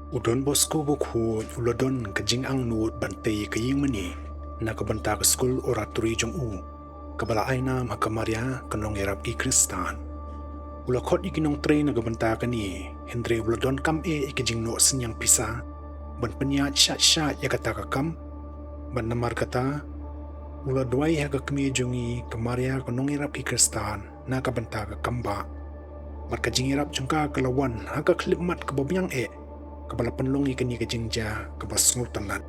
Udon Bosco Bokhu uladon kajing ang nuot bantay kaying mani na kabanta ka school oratory jong kabalaay na makamarya kanong erap ki Kristan. Ulakot ikinong train na kabanta ka ni Henry uladon kam ikajing no senyang pisa ban panyat syat yakata kam ban namar kata uladway haga kami jongi kamarya kanong erap ki Kristan na kabanta ka kamba markajing erap jong ka kalawan haga klipmat kababyang kabalapan long ikan ika jingja kabasngur tanat.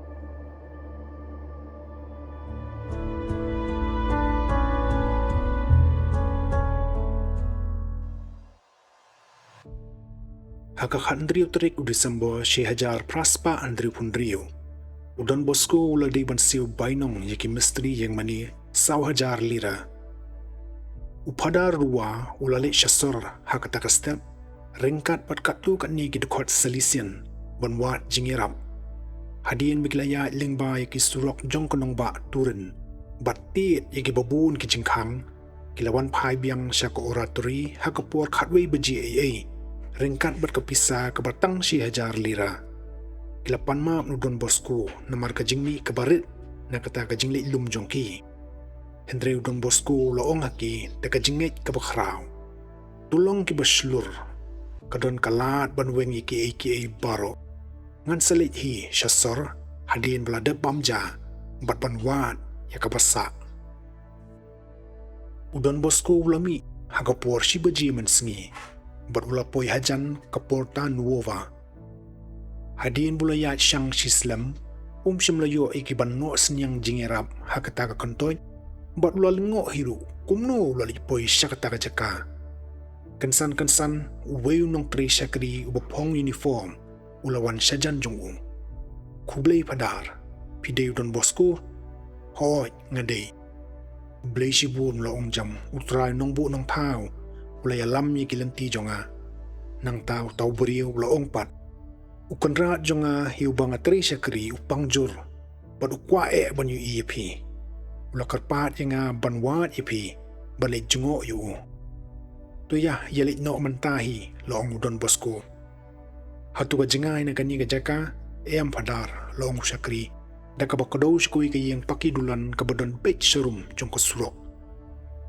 Haka Andriu terik u Desember Shehajar Praspa Andriu Pundriu. Udon Bosco uladi bansiu bainong yaki misteri yang mani 1,000 lira. Upada ruwa ulali syasor haka takastep ringkat patkatu kat ni gidukot selisian banwat jingirap. Hadian biglaya lingba yaki surok jong konong ba turun. Batit yaki babun ki jingkang. Kilawan pai biang syako oratory hakapur katway beji ringkat berkepisa kebatang Shehajar lira. Kilapan maap nudon Bosco namar kajingli kebarit na kata kajingli lum jongki. Henry udon Bosco loong haki da kajingit kebakraw. Tulong ki baslur. Kadon kalat banweng iki baro. Ngan salit hi syasor hadin belada pamja bat banwat ya kabasa. Udon Bosco ulami hagapor si beji mensengi bat ulapoi hajan kaporta nuova. Hadin bulaya syang sislam simlayo ikiban no senyang jingerap hakata ka kontoy bat ulalingok hiru kumno ulalipoi syakata jaka. Kensan uwayu nong tri syakri ubapong uniform ulawan syajan jongu. Kublay padar pidey udon Bosco hoy ngadey. Blay sibun laong jam utray nong bu nong tao ulay alam ni kilanti jonga nang tao beriu laong pat. Ukan rat jonga hiubang tri syakri upang jur bat ukwae banyu iyepi. Ulakar pat yang banwat ipi balik jengok yu. Tuyah yalit no mentahi laong udon Bosco. Hatu ka jengay na kani kajaka padar laong syakri da kabakadow sikui kayang pakidulan kabadon pech serum jong kasurok.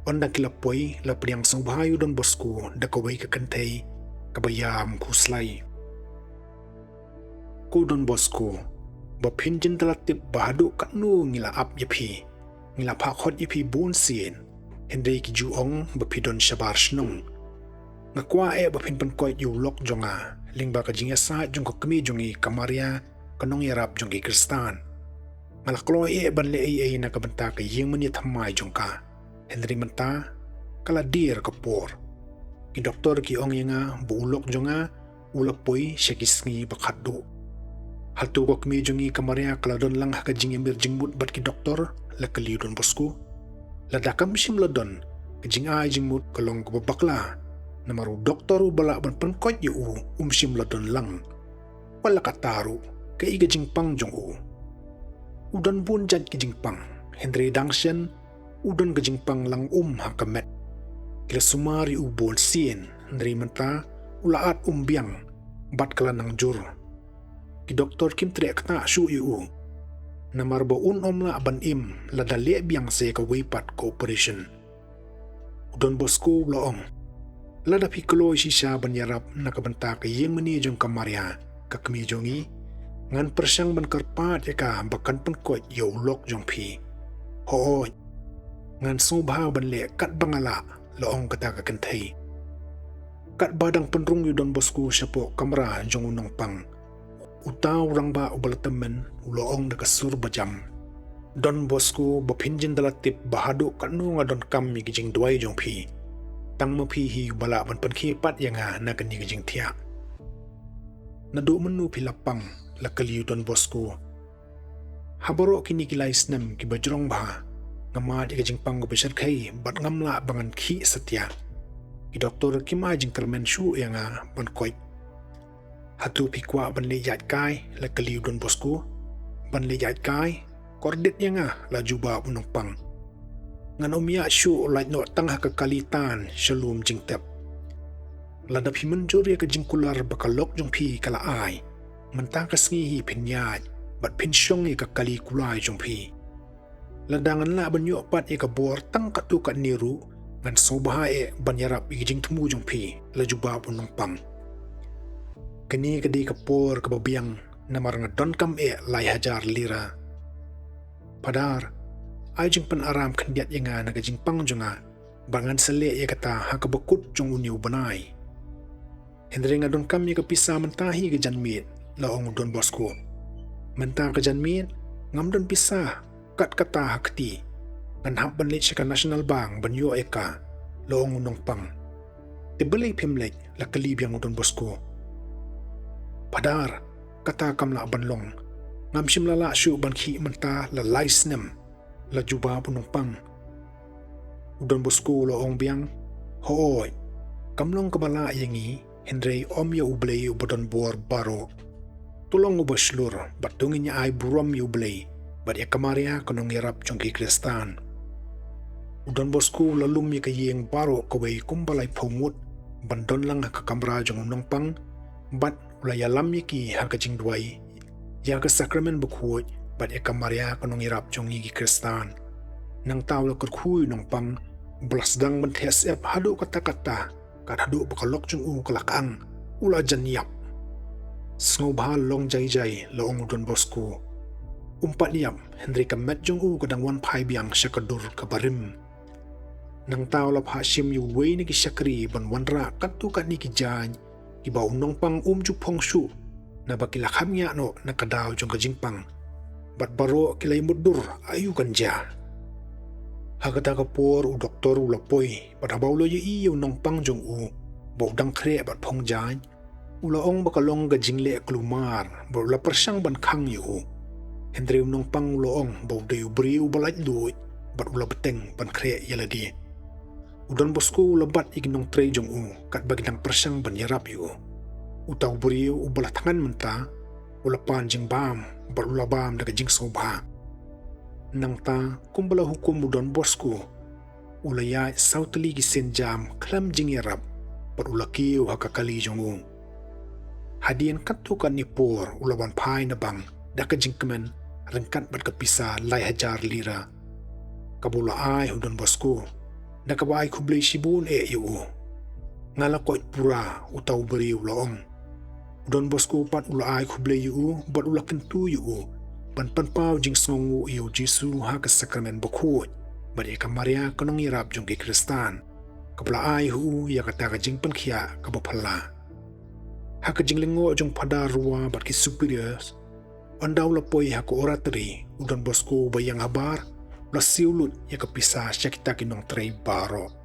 Onda kilapoy lapriang sangbahayo don Bosco da kaway kakantay kabayam kuslay. Ku don Bosco bapinjin talatip bahado kanu ngilaap yapi ngilapakot yapi buon sien Henry kijuong bapidon syabar snong. Ngakwa bapin pankoy yulok jonga lingba kajingya sa jong kakami jongi kamarya kanong yarap jongi Kristan. Malaklo banle na kabanta kayeng manit hamay jong ka. Henry manta kaladir kapor. Ki doktor ki ong nga buulok jonga ulapoy siya kisngi bakado. Halto ko kami jongi kamarya kaladon lang hakajing yamir jingmut bat ki doktor lakali don Bosco. Ladakam simladon kajing jingmut kalong kababakla. Namaru doktor bala ban pankoy yu simladon lang. Wala kataru kay igajingpang jong Udan bun jad kijingpang Henry Dangsyan udan kajingpang lang hakamet. Kila sumari ubon sien Henry menta ulaat biang bat kala nang jur. Ki doktor kim trek ta syu yu. Namarbo la ban ladali biang se kawaypat cooperation. Udon Bosco loong. Lada pikolo siya banyarap nakabanta kayeng mani jong kamarya kakmi jongi ngan persyang ban karpat yaka bakan pangkot yolok jong pi. Hooy ngan subha ban le kat bangala loong kata kakantay. Kat badang penrung yu Don Bosco siya po kamera jong unang pang. Utaw rang ba ubalatamen loong nakasur bajam. Don Bosco bapinjin dalatip bahado kanu nga don kam migijing duay jong pi. Tang mapihi bala ban pankipat yang na kani jing tiak. Nado menu pilapang lakaliu Don Bosco. Habaro kini kilais nam ki bajrong bah ngamad ikajing pang gobesar kai bat ngamla bangan ki satya. Ki doktor kima jing termen syu yang ban koy. Hatu pikwa ban lejat kai lakaliu Don Bosco. Ban lejat kai kordit yang laju ba unong pang. Ngan umya syu lait no tangah kekalitan shalom jing tep. Ladap himenjur ya kajing kular bakalok jong pi kala ai. mentang kasngi pinyaj bat pinsyong ika kali kulai jong pi. Ladangan la banyo pat ika bor tang katu kat niru ngan sobaha banyarap ijing temu jong pi la juba punong pang. Kini kedi kapor kababiang namar ngadon kam lai hajar lira. Padar ay jing panaram kandiat nga nagajing pang jonga bangan sale kata hakabakut jong uniu banay. Hendri ngadon kam kapisa mentahi ke janmit laong Don Bosco. Mentang ke janmit ngam don pisah kat kata hakti ngan hak banlit syaka National Bank banyo eka laong unong pang. Tibalik pimlek la kalibyang Don Bosco. Padar kata kam la banlong ngam simlala syu banki menta la laisnem la juba punong pang. Don Bosco laong biang hoy kamlong kabala yangi Hendrei om ya ublay ubadon bor baro. Tulong ubaslur batungin niya ay buram ya ublay bat ya kamaria kanong hirap jong kikristan. Don Bosco lalum ya kayeng baro kaway kumbalay pumut bandon lang kakamra jong unong pang bat ulayalam ya ki hakajing duway ya ka sakramen bukuot bat ya kamaria kanong hirap jong kikristan. Nang tao la kurkuy nong pang belasdang mentesep hadu kata-kata kat hadu bakalok jung kalakang ula janyap. Snobhal long jay laong Don Bosco. Umpat liam Hendri kamet jung kadang wan pai biang syakadur kabarim. Nang tao la phasim yu way ni kisyakri ban wanra katu kat ni kijany ibaw nong pang ju pongshu na bakilakam ya no nakadaw jung kajingpang bat baro kilay mudur ayu kanja. Hagata kapor u doktor u lapoy padabaw lo iyo nong pang jong bawdang kre bat pong jan ulaong bakalong gajingle klumar bawla persyang ban kang yu Hendri nong pang loong bawday ubri u balaj luit bat ula beteng ban kre yaladi. Don Bosco labat iginong tre jong kat bagitang persyang ban yarap yu utaw buri u balatangan menta ulapan jing bam bat ula bam daga jing sobha. Nang ta kumbala hukum Don Bosco ulaya sautali gisen jam klam jing yarap pat ulaki u hakakali jong hadian katu kan nipor ulawan pai na bang daka jingkemen rengkat bat kapisa lai hajar lira kabula ai Don Bosco nakabai kublay sibun yu ngalakoit pura utaw beri ulaong Don Bosco pat ula ai kublay yu bat ulakan tu yu panpaw jing songu iyo Jisu ha ka sakramen bukut bari ka Maria kanong irap jong kikristan kapla ay hu ya kata ka jing pankhya kabaphala ha ka jing lingo jong padarwa bat ki superiors andaw lapoy ha ko oratri Don Bosco bayang habar la siulut ya kapisa siya kita kinong tray baro.